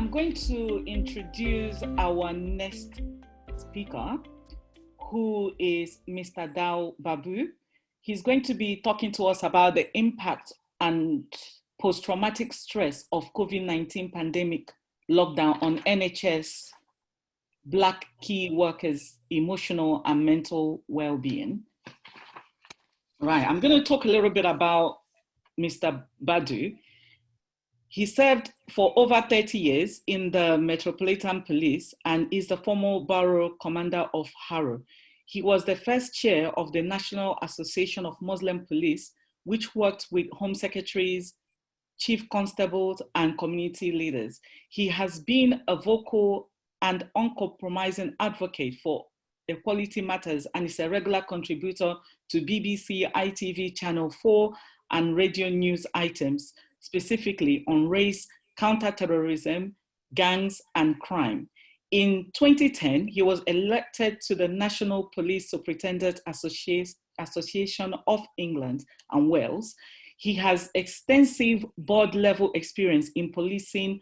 I'm going to introduce our next speaker, who is Mr. Dal Babu. He's going to be talking to us about the impact and post-traumatic stress of COVID-19 pandemic lockdown on NHS Black key workers' emotional and mental well-being. Right, I'm going to talk a little bit about Mr. Badu. He served for over 30 years in the Metropolitan Police and is the former Borough Commander of Harrow. He was the first chair of the National Association of Muslim Police, which worked with Home Secretaries, Chief Constables, and community leaders. He has been a vocal and uncompromising advocate for equality matters and is a regular contributor to BBC, ITV, Channel 4, and radio news items, specifically on race, counter-terrorism, gangs, and crime. In 2010, he was elected to the National Police Superintendent Association of England and Wales. He has extensive board-level experience in policing,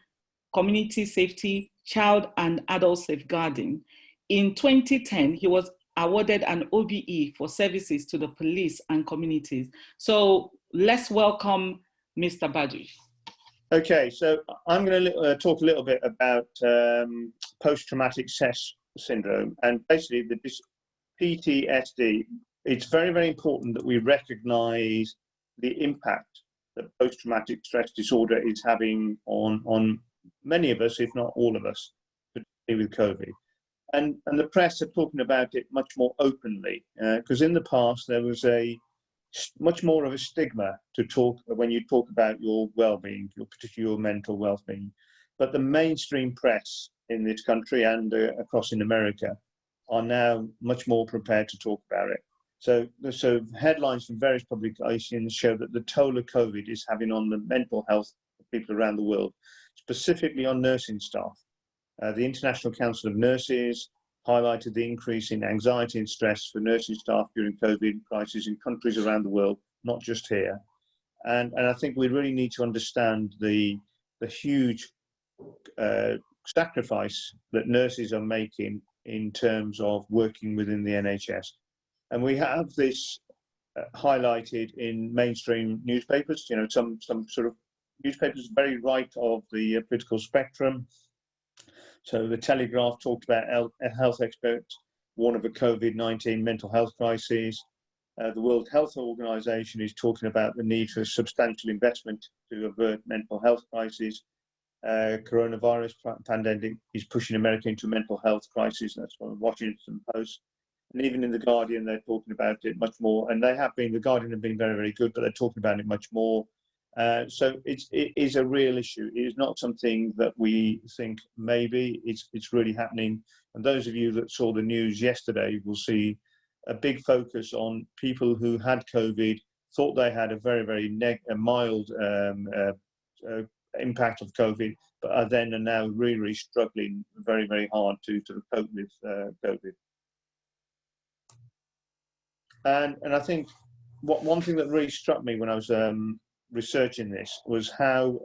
community safety, child and adult safeguarding. In 2010, he was awarded an OBE for services to the police and communities. So let's welcome Mr. Badu. Okay, so I'm going to talk a little bit about post-traumatic stress syndrome, and basically this PTSD. It's very, very important that we recognise the impact that post-traumatic stress disorder is having on many of us, if not all of us, particularly with COVID. And the press are talking about it much more openly, because in the past there was much more of a stigma to talk when you talk about your well-being, particularly your mental well-being. But the mainstream press in this country and across in America are now much more prepared to talk about it. So headlines from various publications show that the toll of COVID is having on the mental health of people around the world, specifically on nursing staff. The International Council of Nurses highlighted the increase in anxiety and stress for nursing staff during COVID crisis in countries around the world, not just here. And I think we really need to understand the huge sacrifice that nurses are making in terms of working within the NHS. And we have this highlighted in mainstream newspapers, some sort of newspapers very right of the political spectrum. So the Telegraph talked about health experts warn of a COVID-19 mental health crisis. The World Health Organization is talking about the need for substantial investment to avert mental health crisis. Coronavirus pandemic is pushing America into a mental health crisis. That's from Washington Post. And even in The Guardian, they're talking about it much more. And The Guardian have been very, very good, but they're talking about it much more. So it is a real issue. It is not something that we think maybe, it's really happening. And those of you that saw the news yesterday will see a big focus on people who had COVID, thought they had a very, very mild impact of COVID, but are now really, really struggling very, very hard to cope with COVID. And I think one thing that really struck me when I was researching this was how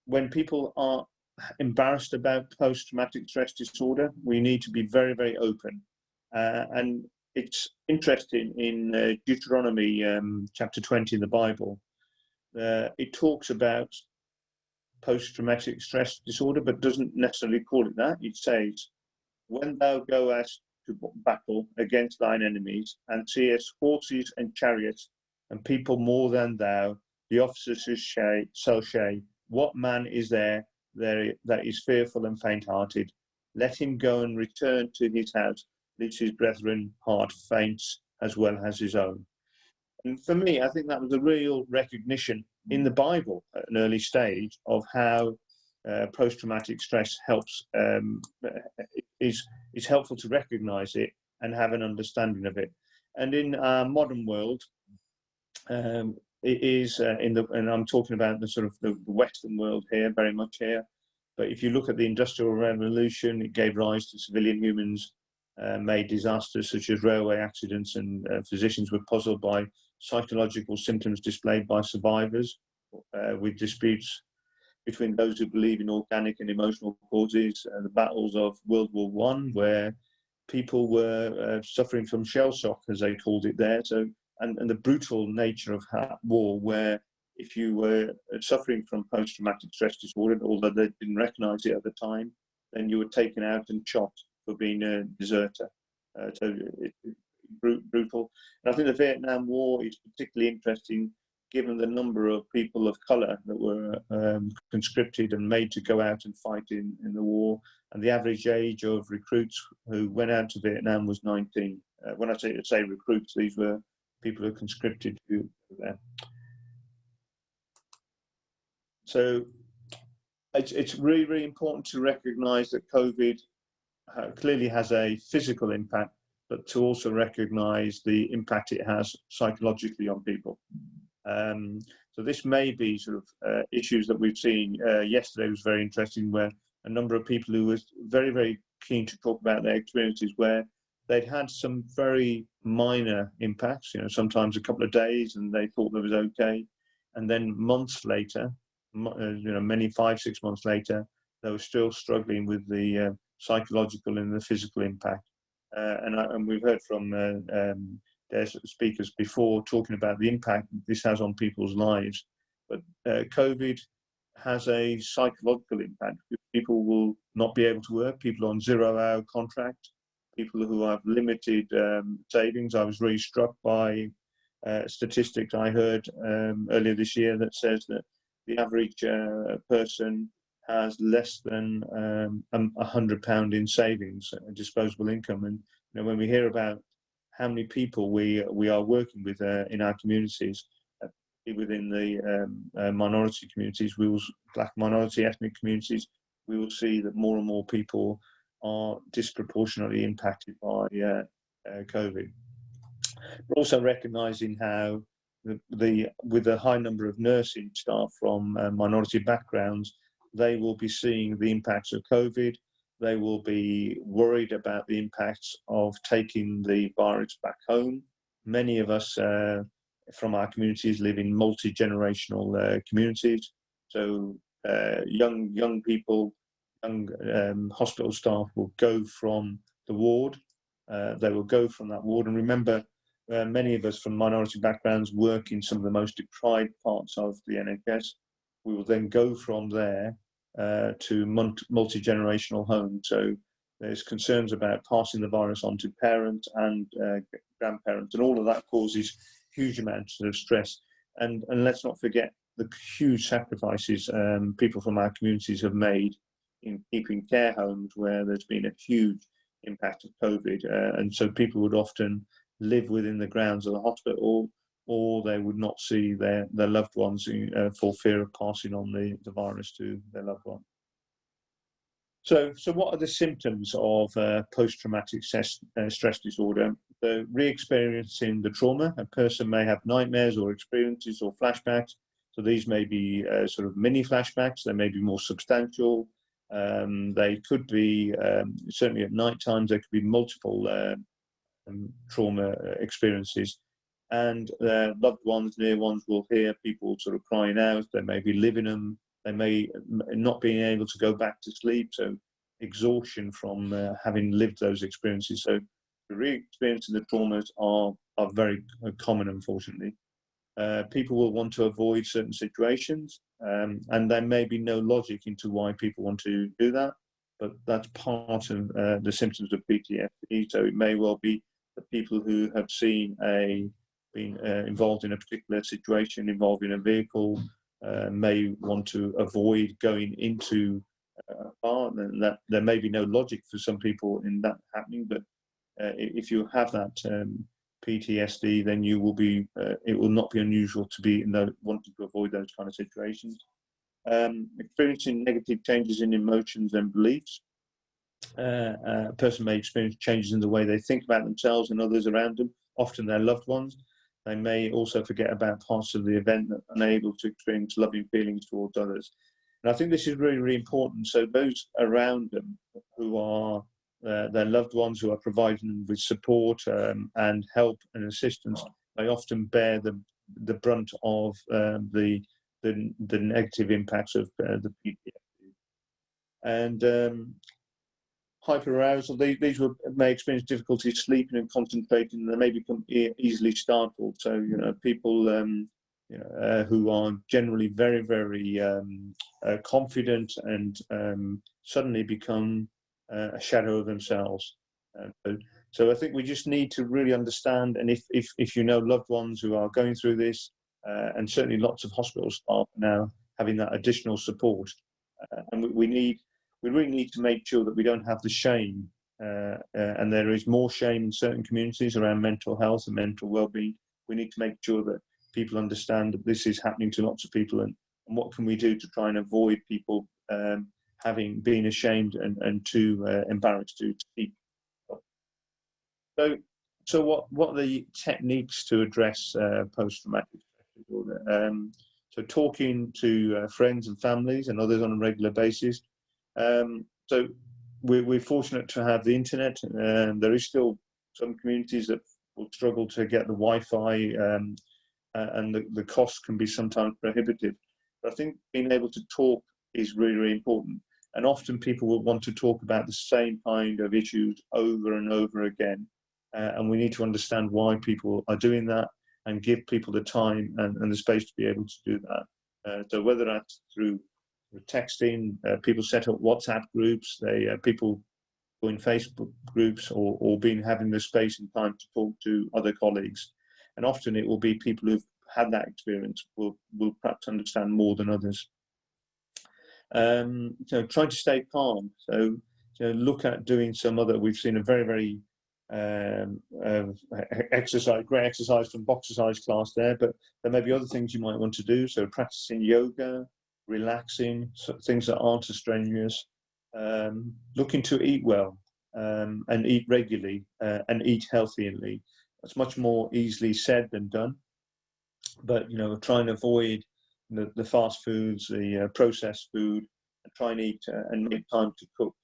when people are embarrassed about post-traumatic stress disorder, we need to be very, very open. And it's interesting in Deuteronomy chapter 20 in the Bible, it talks about post-traumatic stress disorder, but doesn't necessarily call it that. It says, when thou goest to battle against thine enemies, and seest horses and chariots, and people more than thou, the officers shall say, what man is there that is fearful and faint-hearted? Let him go and return to his house, lest his brethren heart faints as well as his own. And for me, I think that was a real recognition in the Bible at an early stage of how post-traumatic stress helps, is helpful to recognize it and have an understanding of it. And in our modern world, it is and I'm talking about the sort of the Western world here, very much here. But if you look at the Industrial Revolution, it gave rise to civilian humans, made disasters such as railway accidents, and physicians were puzzled by psychological symptoms displayed by survivors with disputes. between those who believe in organic and emotional causes, the battles of World War One, where people were suffering from shell shock, as they called it there. So, and the brutal nature of war, where if you were suffering from post-traumatic stress disorder, although they didn't recognise it at the time, then you were taken out and shot for being a deserter. So brutal. And I think the Vietnam War is particularly interesting, given the number of people of colour that were conscripted and made to go out and fight in the war. And the average age of recruits who went out to Vietnam was 19. When I say recruits, these were people who were conscripted who were there. So it's really, really important to recognise that COVID clearly has a physical impact, but to also recognise the impact it has psychologically on people. So this may be sort of issues that we've seen. Yesterday was very interesting, where a number of people who were very, very keen to talk about their experiences where they'd had some very minor impacts, sometimes a couple of days, and they thought that was okay. And then months later, many 5-6 months later, they were still struggling with the psychological and the physical impact. And we've heard from their speakers before talking about the impact this has on people's lives. But COVID has a psychological impact. People will not be able to work, people on 0-hour contract, people who have limited savings. I was really struck by statistics I heard earlier this year that says that the average person has less than £100 in savings, disposable income. And when we hear about how many people we are working with in our communities, within the minority communities, black minority ethnic communities, we will see that more and more people are disproportionately impacted by COVID. We're also recognising how with a high number of nursing staff from minority backgrounds, they will be seeing the impacts of COVID. They will be worried about the impacts of taking the virus back home. Many of us from our communities live in multi-generational communities. So young people, young hospital staff will go from the ward. They will go from that ward. And remember, many of us from minority backgrounds work in some of the most deprived parts of the NHS. We will then go from there to multi-generational homes. So there's concerns about passing the virus on to parents and grandparents, and all of that causes huge amounts of stress. And let's not forget the huge sacrifices people from our communities have made in keeping care homes where there's been a huge impact of COVID. And so people would often live within the grounds of the hospital, or they would not see their loved ones for fear of passing on the virus to their loved one. So what are the symptoms of post-traumatic stress disorder? The re-experiencing the trauma. A person may have nightmares or experiences or flashbacks. So these may be sort of mini flashbacks. They may be more substantial. They could be, certainly at night times, there could be multiple trauma experiences. And their loved ones, near ones, will hear people sort of crying out. They may be living them. They may not be able to go back to sleep. So exhaustion from having lived those experiences. So the re-experiencing the traumas are very common, unfortunately. People will want to avoid certain situations, and there may be no logic into why people want to do that, but that's part of the symptoms of PTSD. So it may well be that people who have been involved in a particular situation involving a vehicle may want to avoid going into a car, and that there may be no logic for some people in that happening, but if you have that PTSD, then you will be. It will not be unusual to be wanting to avoid those kind of situations. Experiencing negative changes in emotions and beliefs. A person may experience changes in the way they think about themselves and others around them, often their loved ones. They may also forget about parts of the event that are unable to experience loving feelings towards others. And I think this is really, really important. So those around them who are their loved ones, who are providing them with support and help and assistance, they often bear the brunt of the the negative impacts of the PTSD. And hyperarousal, these may experience difficulty sleeping and concentrating, and they may become easily startled. So, you know, people who are generally very, very confident and suddenly become a shadow of themselves. So I think we just need to really understand, and if you know loved ones who are going through this, and certainly lots of hospital staff now having that additional support, and we really need to make sure that we don't have the shame, and there is more shame in certain communities around mental health and mental well-being. We need to make sure that people understand that this is happening to lots of people, and what can we do to try and avoid people being ashamed and too embarrassed to speak. So what are the techniques to address post-traumatic stress disorder? So talking to friends and families and others on a regular basis. So we're fortunate to have the internet. There is still some communities that will struggle to get the Wi-Fi, and the costs can be sometimes prohibitive. But I think being able to talk is really, really important. And often people will want to talk about the same kind of issues over and over again. And we need to understand why people are doing that and give people the time and the space to be able to do that. So whether that's through texting, people set up WhatsApp groups, people join Facebook groups, or having the space and time to talk to other colleagues. And often it will be people who've had that experience will perhaps understand more than others. So try to stay calm. So look at doing some other. We've seen a very, very great exercise from Boxercise class there, but there may be other things you might want to do. So practicing yoga, relaxing, so things that aren't as strenuous, looking to eat well, and eat regularly, and eat healthily. That's much more easily said than done, but try and avoid the fast foods, the processed food, and try and eat and make time to cook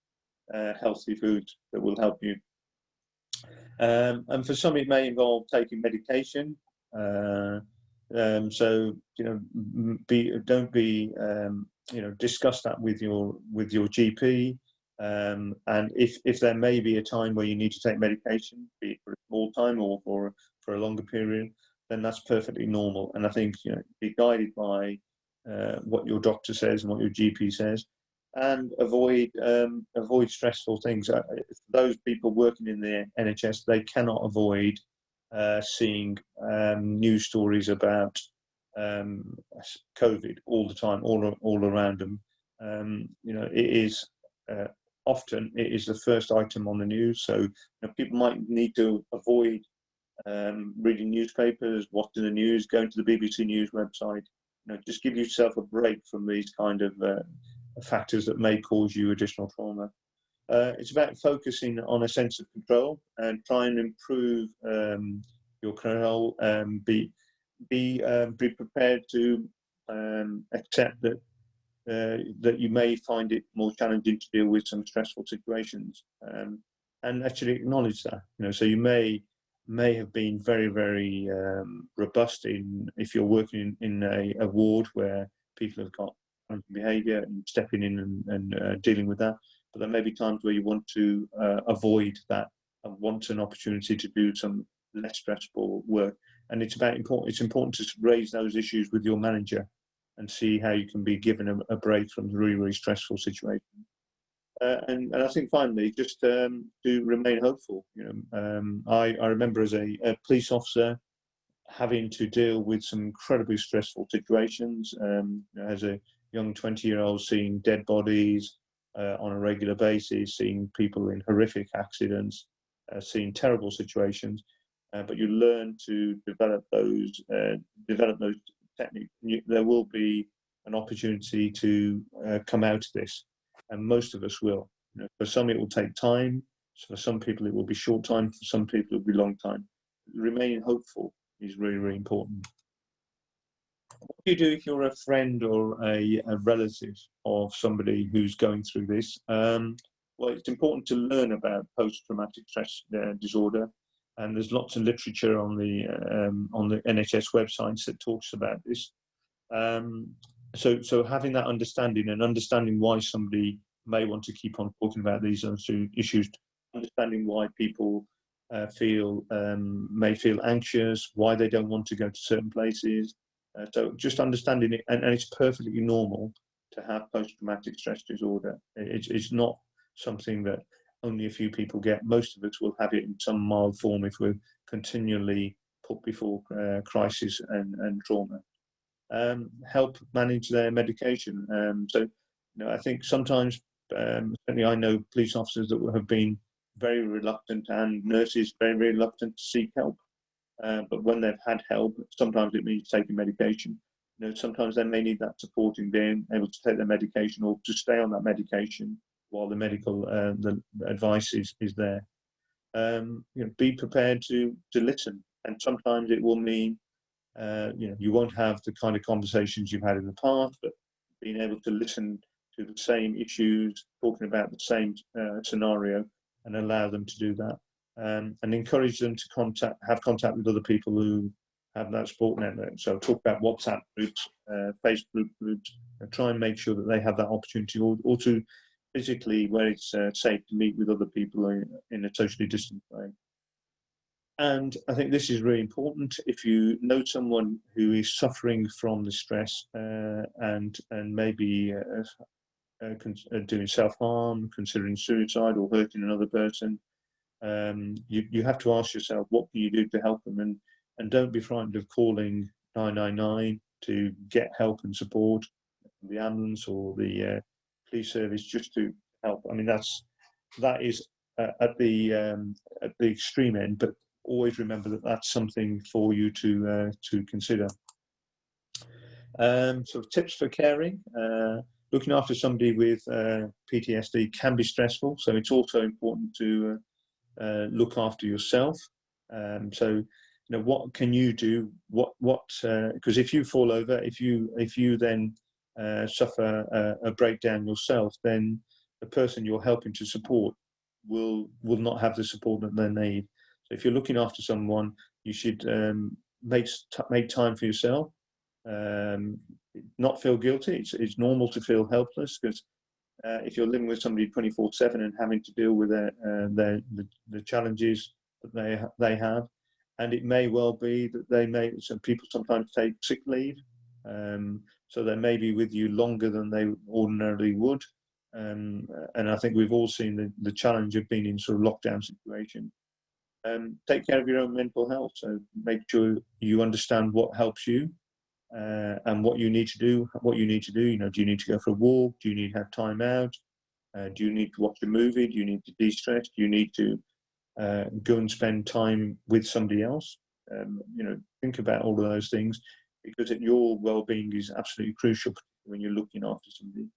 healthy food that will help you. And for some, it may involve taking medication. So don't be discuss that with your GP. And if there may be a time where you need to take medication, be it for a small time or for a longer period, then that's perfectly normal. And I think be guided by what your doctor says and what your GP says, and avoid stressful things. Those people working in the NHS, they cannot avoid seeing news stories about COVID all the time, all around them. It is often it is the first item on the news. So people might need to avoid reading newspapers, watching the news, going to the BBC News website. Just give yourself a break from these kind of factors that may cause you additional trauma. It's about focusing on a sense of control and try and improve your control. Be prepared to accept that you may find it more challenging to deal with some stressful situations, and actually acknowledge that. So you may have been very, very robust if you're working in a ward where people have got behaviour and stepping in and dealing with that. But there may be times where you want to avoid that and want an opportunity to do some less stressful work. And it's important to raise those issues with your manager and see how you can be given a break from the really, really stressful situation. And I think finally, just to remain hopeful. I remember as a police officer having to deal with some incredibly stressful situations. As a young 20-year-old, seeing dead bodies on a regular basis, seeing people in horrific accidents, seeing terrible situations. But you learn to develop those techniques. There will be an opportunity to come out of this, and most of us will. For some, it will take time. For some people, it will be short time. For some people, it will be long time. Remaining hopeful is really, really important. What do you do if you're a friend or a relative of somebody who's going through this? Well, it's important to learn about post-traumatic stress disorder, and there's lots of literature on the NHS websites that talks about this. So having that understanding and understanding why somebody may want to keep on talking about these issues, understanding why people may feel anxious, why they don't want to go to certain places. So just understanding it, and it's perfectly normal to have post-traumatic stress disorder. It's not something that only a few people get. Most of us will have it in some mild form if we're continually put before crisis and trauma. Help manage their medication. So, I think sometimes, certainly I know police officers that have been very reluctant, and nurses very, very reluctant to seek help. But when they've had help, sometimes it means taking medication. Sometimes they may need that support in being able to take their medication or to stay on that medication while the medical the advice is there. Be prepared to listen, and sometimes it will mean you won't have the kind of conversations you've had in the past, but being able to listen to the same issues, talking about the same scenario, and allow them to do that, and encourage them to have contact with other people who have that support network. So talk about WhatsApp groups, Facebook groups, and try and make sure that they have that opportunity, or to physically, where it's safe to meet with other people in a socially distant way. And I think this is really important. If you know someone who is suffering from the stress and maybe doing self-harm, considering suicide or hurting another person, you have to ask yourself, what can you do to help them? And don't be frightened of calling 999 to get help and support, the ambulance or the police service, just to help. I mean, that is at the extreme end, but always remember that that's something for you to consider. Sort of tips for caring. Looking after somebody with PTSD can be stressful, so it's also important to look after yourself. So, what can you do? Because if you fall over, if you then suffer a breakdown yourself, then the person you're helping to support will not have the support that they need. So if you're looking after someone, you should make time for yourself. Not feel guilty. It's normal to feel helpless, because if you're living with somebody 24/7 and having to deal with the challenges that they have, and it may well be that some people sometimes take sick leave, so they may be with you longer than they ordinarily would. And I think we've all seen the challenge of being in sort of lockdown situation. Take care of your own mental health. So make sure you understand what helps you and what you need to do. Do you need to go for a walk? Do you need to have time out? Do you need to watch a movie? Do you need to de-stress? Do you need to go and spend time with somebody else? Think about all of those things, because your well-being is absolutely crucial when you're looking after somebody.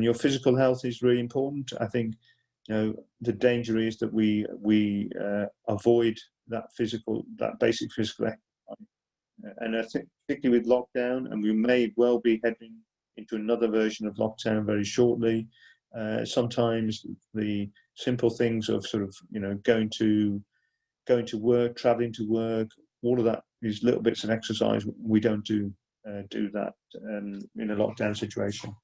Your physical health is really important. I think the danger is that we avoid that basic physical exercise, and I think particularly with lockdown, and we may well be heading into another version of lockdown very shortly. Sometimes the simple things of sort of going to work, traveling to work, all of that is little bits of exercise. We don't do that in a lockdown situation.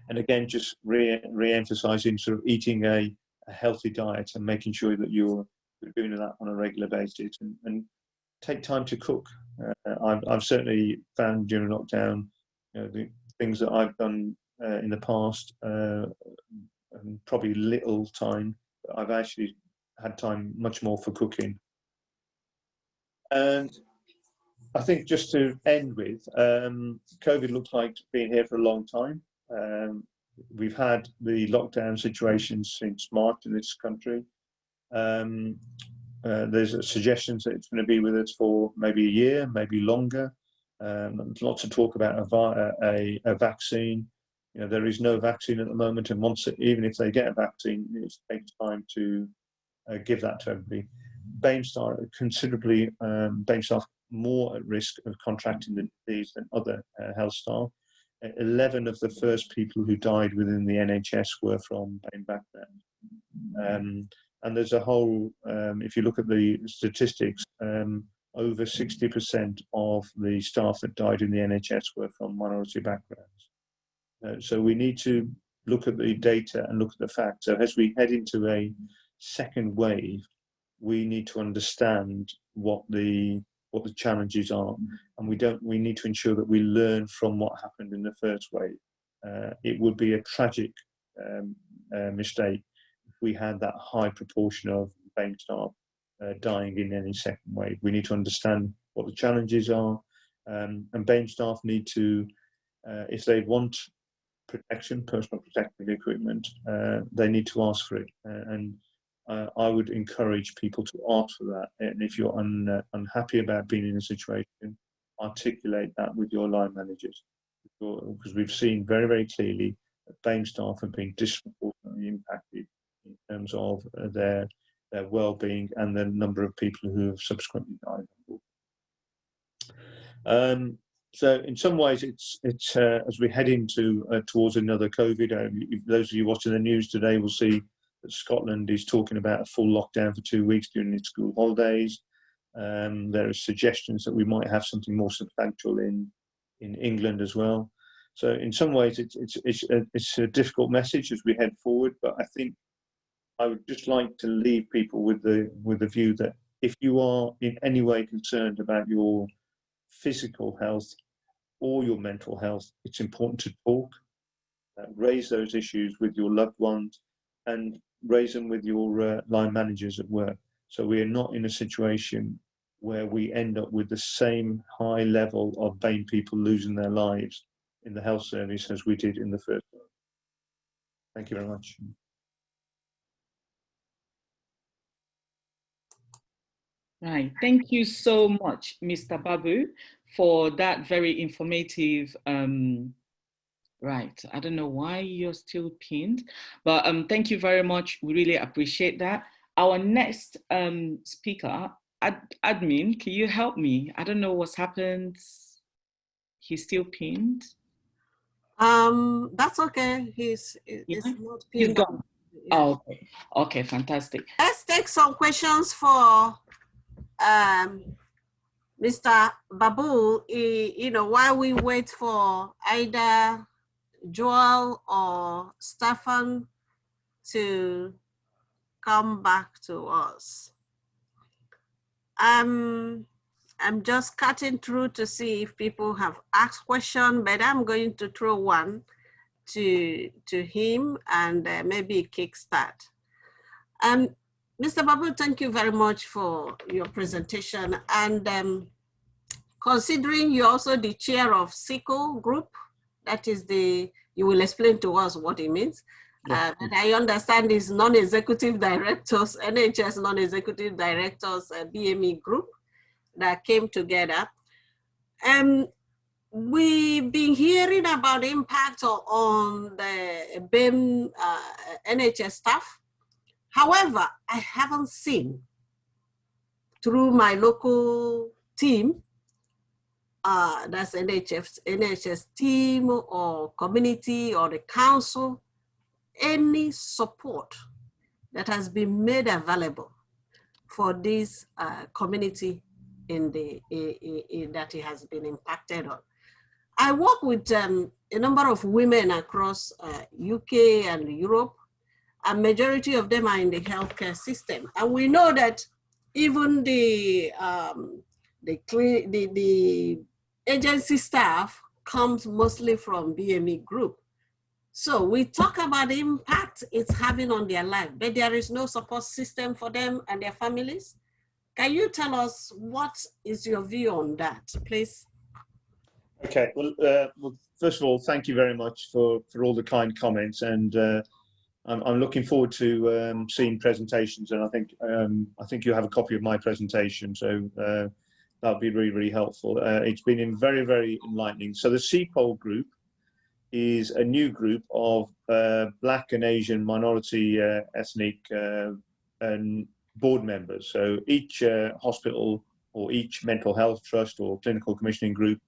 And again, just re-emphasizing sort of eating a healthy diet and making sure that you're doing that on a regular basis, and take time to cook. I've certainly found during lockdown, the things that I've done in the past, and probably little time, but I've actually had time much more for cooking. And I think just to end with, COVID looks like it's been here for a long time. We've had the lockdown situation since March in this country. There's suggestions that it's going to be with us for maybe a year, maybe longer. Lots of talk about a vaccine. There is no vaccine at the moment, and even if they get a vaccine, it takes time to give that to everybody. BAME staff are considerably more at risk of contracting the disease than other health staff. 11 of the first people who died within the NHS were from BAME background. And there's a whole, if you look at the statistics, over 60% of the staff that died in the NHS were from minority backgrounds. So we need to look at the data and look at the facts. So as we head into a second wave, we need to understand what the challenges are, and we need to ensure that we learn from what happened in the first wave. It would be a tragic mistake if we had that high proportion of BAME staff dying in any second wave. We need to understand what the challenges are, and BAME staff need to, if they want protection, personal protective equipment, they need to ask for it. And I would encourage people to ask for that. And if you're unhappy about being in a situation, articulate that with your line managers. Because we've seen very, very clearly that BAME staff have been disproportionately impacted in terms of their well-being and the number of people who have subsequently died. So in some ways, it's as we head into towards another COVID. Those of you watching the news today will see that Scotland is talking about a full lockdown for 2 weeks during its school holidays. There are suggestions that we might have something more substantial in England as well. So in some ways, it's a difficult message as we head forward. But I think I would just like to leave people with the view that if you are in any way concerned about your physical health or your mental health, it's important to talk, raise those issues with your loved ones, and raise them with your line managers at work. So we are not in a situation where we end up with the same high level of BAME people losing their lives in the health service as we did in the first one. Thank you very much. Right. Thank you so much, Mr. Babu, for that very informative. Right. I don't know why you're still pinned, but thank you very much. We really appreciate that. Our next speaker, admin, can you help me? I don't know what's happened. He's still pinned. That's okay. He's not pinned. He's gone. Yeah. Oh, okay. Okay, fantastic. Let's take some questions for Mr. Babu. While we wait for either Joel or Stefan to come back to us. I'm just cutting through to see if people have asked questions, but I'm going to throw one to him and maybe kickstart. Mr. Babu, thank you very much for your presentation. And considering you're also the chair of SICO group, that is you will explain to us what it means. Yes. And I understand is non-executive directors, NHS non-executive directors, BME group that came together. We've been hearing about the impact on the BAME NHS staff. However, I haven't seen through my local team, that's NHS team or community or the council, any support that has been made available for this community that it has been impacted on. I work with a number of women across UK and Europe. A majority of them are in the healthcare system. And we know that even the agency staff comes mostly from BME group. So we talk about the impact it's having on their life, but there is no support system for them and their families. Can you tell us what is your view on that, please? Okay, well, first of all, thank you very much for all the kind comments, and I'm looking forward to seeing presentations, and I think you have a copy of my presentation, so that would be really, really helpful. It's been very, very enlightening. So the CPOL group is a new group of Black and Asian minority ethnic and board members. So each hospital or each mental health trust or clinical commissioning group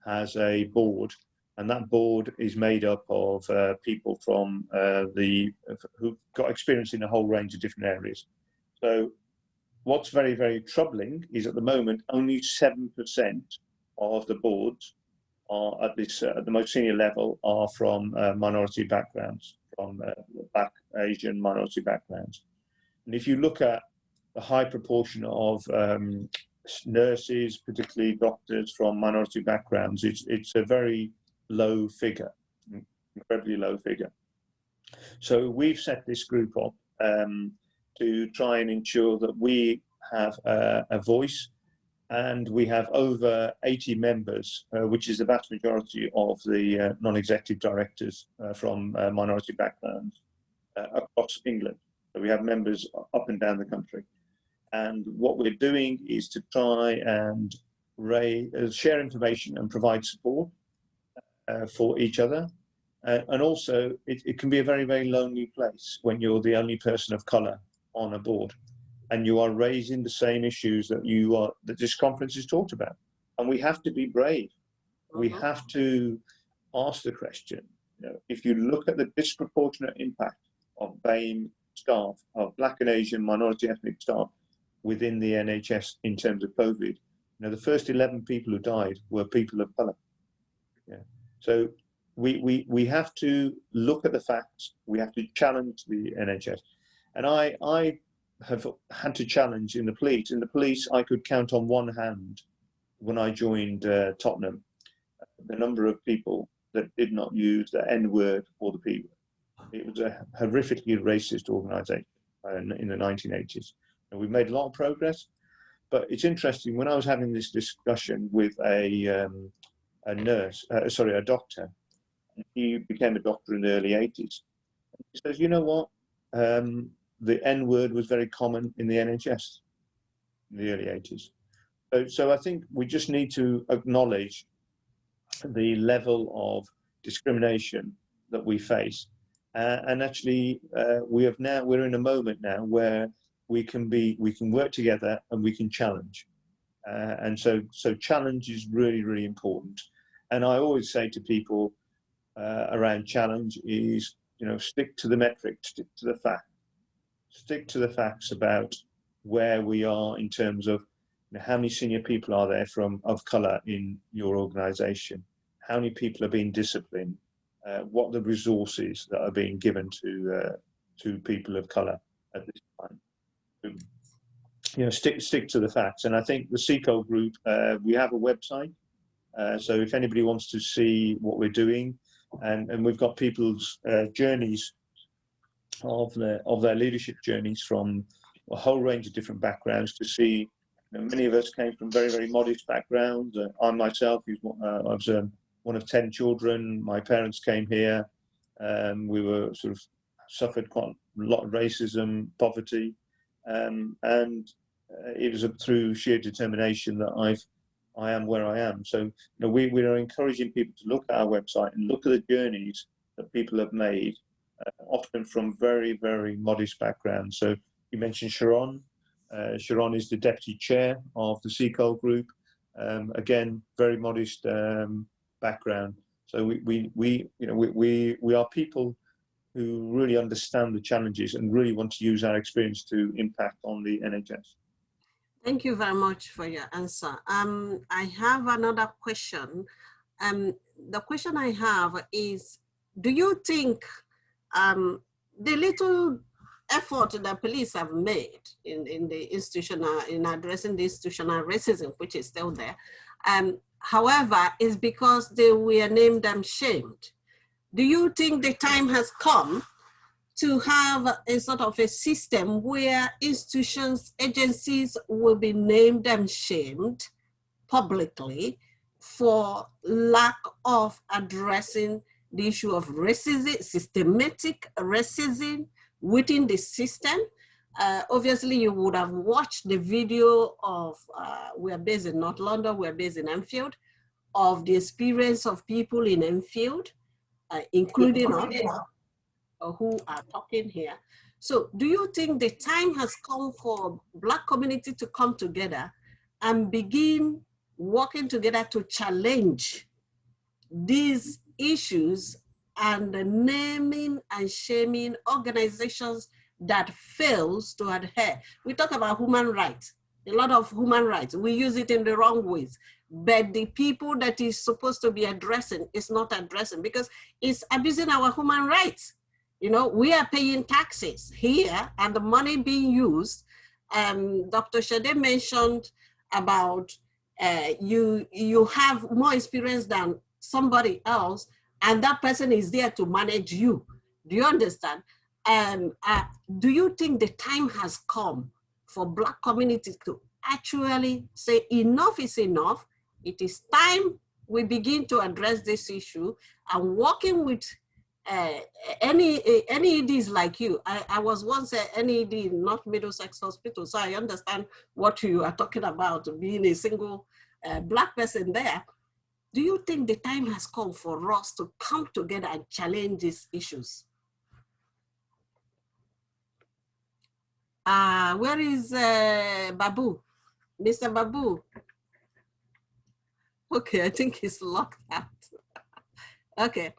has a board, and that board is made up of people from who've got experience in a whole range of different areas. So what's very, very troubling is at the moment only 7% of the boards are at this at the most senior level are from minority backgrounds, from Black, Asian minority backgrounds. And if you look at the high proportion of nurses, particularly doctors from minority backgrounds, it's a very low figure, incredibly low figure. So we've set this group up to try and ensure that we have a voice, and we have over 80 members, which is the vast majority of the non-executive directors from minority backgrounds across England. So we have members up and down the country. And what we're doing is to try and share information and provide support for each other. And also, it can be a very, very lonely place when you're the only person of colour on a board, and you are raising the same issues that this conference is talked about. And we have to be brave. We have to ask the question, if you look at the disproportionate impact of BAME staff, of Black and Asian minority ethnic staff within the NHS in terms of COVID, the first 11 people who died were people of colour. So we have to look at the facts. We have to challenge the NHS. And I have had to challenge in the police. In the police, I could count on one hand when I joined Tottenham the number of people that did not use the N-word or the P-word. It was a horrifically racist organisation in the 1980s. And we've made a lot of progress. But it's interesting, when I was having this discussion with a doctor, he became a doctor in the early 80s. He says, you know what? The N-word was very common in the NHS in the early 80s. So I think we just need to acknowledge the level of discrimination that we face. And actually, we're in a moment now where we can work together and we can challenge. And so challenge is really, really important. And I always say to people around challenge is, stick to the metrics, stick to the facts. Stick to the facts about where we are in terms of how many senior people are there of colour in your organisation, how many people are being disciplined, what the resources that are being given to people of colour at this time. Stick to the facts. And I think the CECO group, we have a website, so if anybody wants to see what we're doing, and we've got people's journeys of their leadership journeys from a whole range of different backgrounds to see. Many of us came from very, very modest backgrounds. I myself, I was one of 10 children. My parents came here. We were suffered quite a lot of racism, poverty, and it was through sheer determination that I am where I am. So we are encouraging people to look at our website and look at the journeys that people have made, often from very, very modest backgrounds. So you mentioned Sharon. Sharon is the deputy chair of the CECO group. Again, very modest background. So we are people who really understand the challenges and really want to use our experience to impact on the NHS. Thank you very much for your answer. I have another question. The question I have is, do you think the little effort that police have made in addressing the institutional racism, which is still there, however, is because they were named and shamed? Do you think the time has come to have a sort of a system where institutions, agencies will be named and shamed publicly for lack of addressing the issue of racism, systematic racism within the system? Obviously, you would have watched the video of, we're based in North London, we're based in Enfield, of the experience of people in Enfield, including us, who are talking here. So do you think the time has come for Black community to come together and begin working together to challenge these issues and naming and shaming organizations that fails to adhere. We talk about human rights, a lot of human rights. We use it in the wrong ways. But the people that is supposed to be addressing is not addressing because it's abusing our human rights. You know, we are paying taxes here and the money being used. Dr. Shade mentioned about you have more experience than somebody else and that person is there to manage you. Do you understand? Do you think the time has come for Black communities to actually say enough is enough? It is time we begin to address this issue and working with NEDs like you. I was once an NED in North Middlesex Hospital, so I understand what you are talking about, being a single Black person there. Do you think the time has come for us to come together and challenge these issues? Where is Babu? Mr. Babu? Okay, I think he's locked out. Okay,